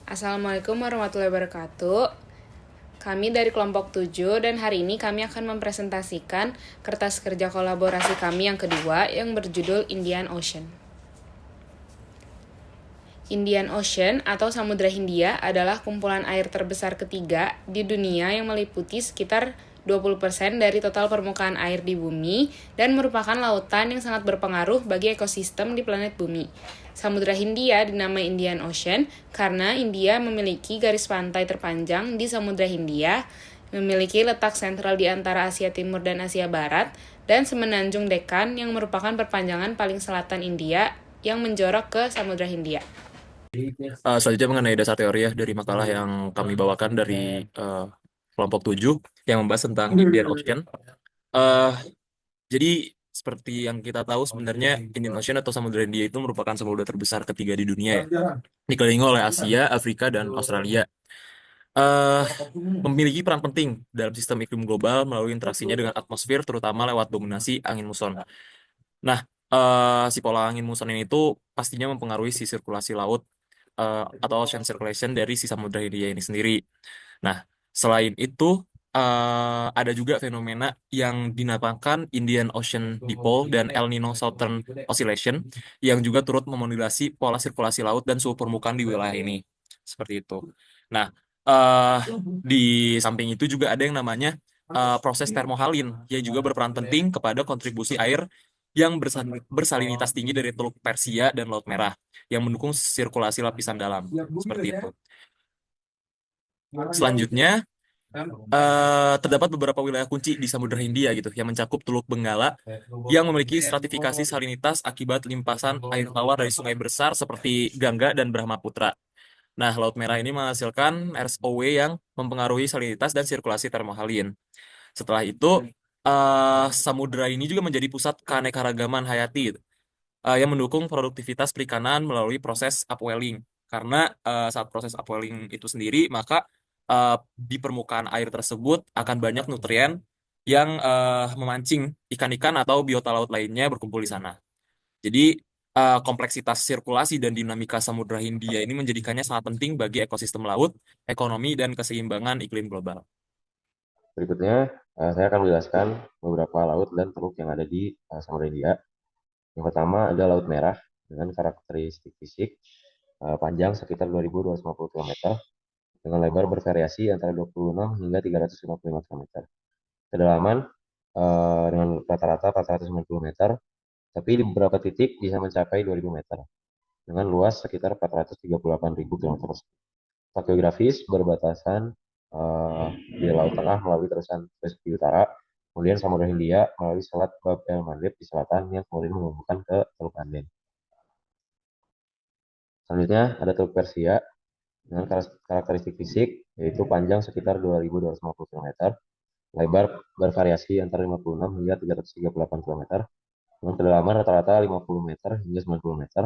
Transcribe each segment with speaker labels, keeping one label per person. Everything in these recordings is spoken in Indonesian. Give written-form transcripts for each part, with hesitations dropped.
Speaker 1: Assalamualaikum warahmatullahi wabarakatuh. Kami dari kelompok 7 dan hari ini kami akan mempresentasikan kertas kerja kolaborasi kami yang kedua yang berjudul Indian Ocean. Indian Ocean atau Samudra Hindia adalah kumpulan air terbesar ketiga di dunia yang meliputi sekitar 20% dari total permukaan air di bumi dan merupakan lautan yang sangat berpengaruh bagi ekosistem di planet bumi. Samudra Hindia dinamai Indian Ocean karena India memiliki garis pantai terpanjang di Samudra Hindia, memiliki letak sentral di antara Asia Timur dan Asia Barat, dan semenanjung Deccan yang merupakan perpanjangan paling selatan India yang menjorok ke Samudra Hindia.
Speaker 2: Selanjutnya mengenai dasar teori ya dari makalah yang kami bawakan dari kelompok 7 yang membahas tentang Indian Ocean. Eh, jadi seperti yang kita tahu sebenarnya Indian Ocean atau Samudra Hindia itu merupakan samudra terbesar ketiga di dunia ya. Dikelilingi oleh Asia, Afrika, dan Australia. eh Memiliki peran penting dalam sistem iklim global melalui interaksinya dengan atmosfer terutama lewat dominasi angin muson. Nah, si pola angin muson ini itu pastinya mempengaruhi si sirkulasi laut atau ocean circulation dari si Samudra Hindia ini sendiri. Nah, selain itu ada juga fenomena yang dinamakan Indian Ocean Dipole dan El Nino Southern Oscillation yang juga turut memodulasi pola sirkulasi laut dan suhu permukaan di wilayah ini. Seperti itu. Nah, eh di samping itu juga ada yang namanya proses termohalin yang juga berperan penting kepada kontribusi air yang bersalinitas tinggi dari Teluk Persia dan Laut Merah yang mendukung sirkulasi lapisan dalam. Seperti itu. Selanjutnya, terdapat beberapa wilayah kunci di Samudra Hindia gitu yang mencakup Teluk Benggala yang memiliki stratifikasi salinitas akibat limpasan air tawar dari sungai besar seperti Gangga dan Brahmaputra. Nah, Laut Merah ini menghasilkan RSOW yang mempengaruhi salinitas dan sirkulasi termohalin. Setelah itu, samudra ini juga menjadi pusat keanekaragaman hayati yang mendukung produktivitas perikanan melalui proses upwelling. Karena saat proses upwelling itu sendiri, maka eh, di permukaan air tersebut akan banyak nutrien yang memancing ikan-ikan atau biota laut lainnya berkumpul di sana. Jadi kompleksitas sirkulasi dan dinamika Samudra Hindia ini menjadikannya sangat penting bagi ekosistem laut, ekonomi, dan keseimbangan iklim global.
Speaker 3: Berikutnya, saya akan menjelaskan beberapa laut dan teluk yang ada di Samudra Hindia. Yang pertama ada Laut Merah dengan karakteristik fisik panjang sekitar 2.250 km dengan lebar bervariasi antara 26 hingga 355 km. Kedalaman dengan rata-rata 490 meter, tapi di beberapa titik bisa mencapai 2.000 meter dengan luas sekitar 438.000 km. Geografis berbatasan di Laut Tengah melalui terusan Pasifik Utara, kemudian Samudra Hindia melalui Selat Bab el Mandeb di selatan yang kemudian menghubungkan ke Teluk Aden. Selanjutnya ada Teluk Persia dengan karakteristik fisik yaitu panjang sekitar 2.250 km, lebar bervariasi antara 56 hingga 338 km, dengan kedalaman rata-rata 50 meter hingga 90 meter,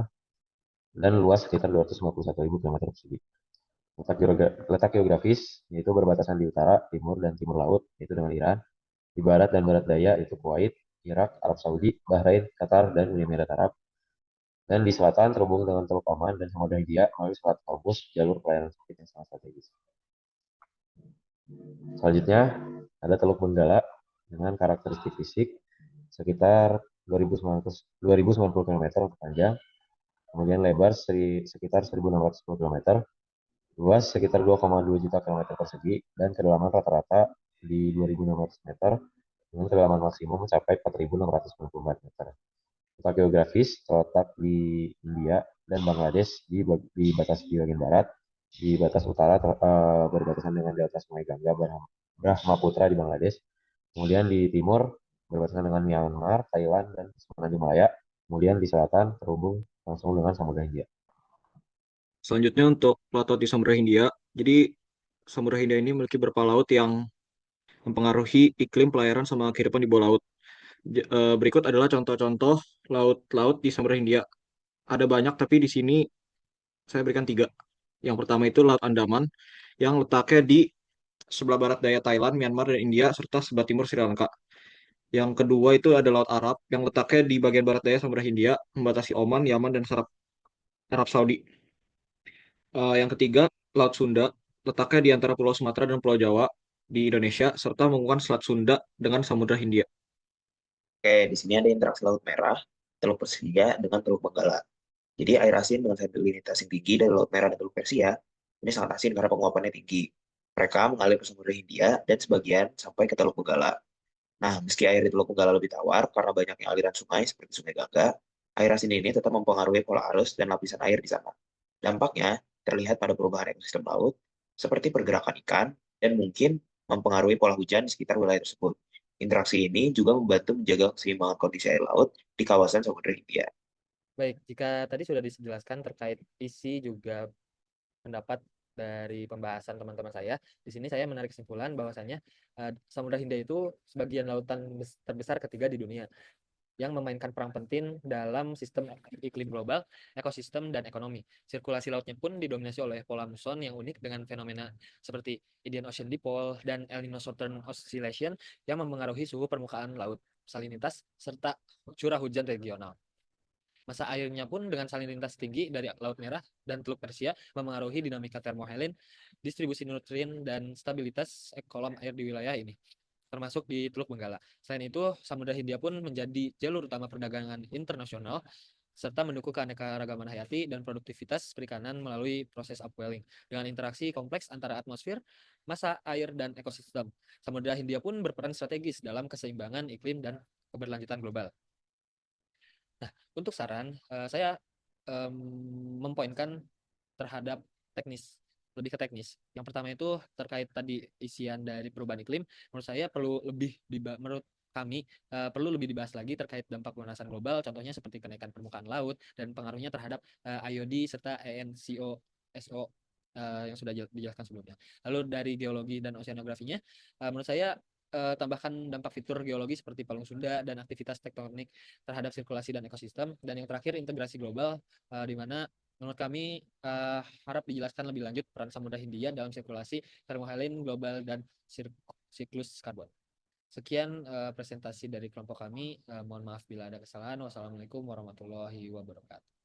Speaker 3: dan luas sekitar 251.000 km persegi. Letak geografis yaitu berbatasan di utara, timur, dan timur laut, yaitu dengan Iran. Di barat dan barat daya itu Kuwait, Irak, Arab Saudi, Bahrain, Qatar, dan Uni Emirat Arab. Dan di selatan terhubung dengan Teluk Oman dan Samudra Hindia melalui Selat Hormuz, jalur pelayaran transit yang sangat strategis. Selanjutnya ada Teluk Benggala dengan karakteristik fisik sekitar 2.090 km untuk panjang, kemudian lebar sekitar 1.610 km, luas sekitar 2,2 juta km persegi, dan kedalaman rata-rata di 2.600 meter dengan kedalaman maksimum mencapai 4.694 meter. Letak geografis terletak di India dan Bangladesh di batas di bagian barat, di batas utara berbatasan dengan delta Sungai Gangga Brahmaputra di Bangladesh, kemudian di timur berbatasan dengan Myanmar, Thailand, dan Semenanjung Malaya, kemudian di selatan terhubung langsung dengan Samudra Hindia.
Speaker 4: Selanjutnya untuk plato di Samudra Hindia. Jadi Samudra Hindia ini memiliki beberapa laut yang mempengaruhi iklim pelayaran sama kehidupan di bawah laut. Berikut adalah contoh-contoh laut-laut di Samudra Hindia. Ada banyak tapi di sini saya berikan tiga. Yang pertama itu Laut Andaman yang letaknya di sebelah barat daya Thailand, Myanmar, dan India serta sebelah timur Sri Lanka. Yang kedua itu ada Laut Arab yang letaknya di bagian barat daya Samudra Hindia membatasi Oman, Yaman, dan Arab Saudi. Yang ketiga Laut Sunda, letaknya di antara Pulau Sumatera dan Pulau Jawa di Indonesia, serta menghubungkan Selat Sunda dengan Samudra Hindia.
Speaker 5: Oke, di sini ada interaksi Laut Merah, Teluk Persia dengan Teluk Benggala. Jadi air asin dengan salinitas yang tinggi dari Laut Merah dan Teluk Persia ini sangat asin karena penguapannya tinggi. Mereka mengalir ke Samudra Hindia dan sebagian sampai ke Teluk Benggala. Nah, meski air di Teluk Benggala lebih tawar karena banyaknya aliran sungai seperti Sungai Gangga, air asin ini tetap mempengaruhi pola arus dan lapisan air di sana. Dampaknya terlihat pada perubahan ekosistem laut, seperti pergerakan ikan, dan mungkin mempengaruhi pola hujan di sekitar wilayah tersebut. Interaksi ini juga membantu menjaga keseimbangan kondisi air laut di kawasan Samudra Hindia.
Speaker 6: Baik, jika tadi sudah dijelaskan terkait isi juga pendapat dari pembahasan teman-teman saya, di sini saya menarik kesimpulan bahwasannya Samudra Hindia itu sebagian lautan terbesar ketiga di dunia yang memainkan peran penting dalam sistem iklim global, ekosistem, dan ekonomi. Sirkulasi lautnya pun didominasi oleh pola muson yang unik dengan fenomena seperti Indian Ocean Dipole dan El Nino Southern Oscillation yang mempengaruhi suhu permukaan laut, salinitas, serta curah hujan regional. Masa airnya pun dengan salinitas tinggi dari Laut Merah dan Teluk Persia memengaruhi dinamika termohaline, distribusi nutrien, dan stabilitas kolam air di wilayah ini, termasuk di Teluk Benggala. Selain itu, Samudra Hindia pun menjadi jalur utama perdagangan internasional serta mendukung keanekaragaman hayati dan produktivitas perikanan melalui proses upwelling. Dengan interaksi kompleks antara atmosfer, massa air, dan ekosistem, Samudra Hindia pun berperan strategis dalam keseimbangan iklim dan keberlanjutan global. Nah, untuk saran, saya mempoinkan terhadap teknis, lebih ke teknis. Yang pertama itu terkait tadi isian dari perubahan iklim, menurut saya menurut kami perlu lebih dibahas lagi terkait dampak pemanasan global, contohnya seperti kenaikan permukaan laut dan pengaruhnya terhadap IOD serta ENCOSO yang sudah dijelaskan sebelumnya. Lalu dari geologi dan oceanografinya, menurut saya tambahkan dampak fitur geologi seperti palung Sunda dan aktivitas tektonik terhadap sirkulasi dan ekosistem. Dan yang terakhir integrasi global, di mana menurut kami harap dijelaskan lebih lanjut peran Samudra Hindia dalam sirkulasi termohaline global dan siklus karbon. Sekian presentasi dari kelompok kami. Mohon maaf bila ada kesalahan. Wassalamualaikum warahmatullahi wabarakatuh.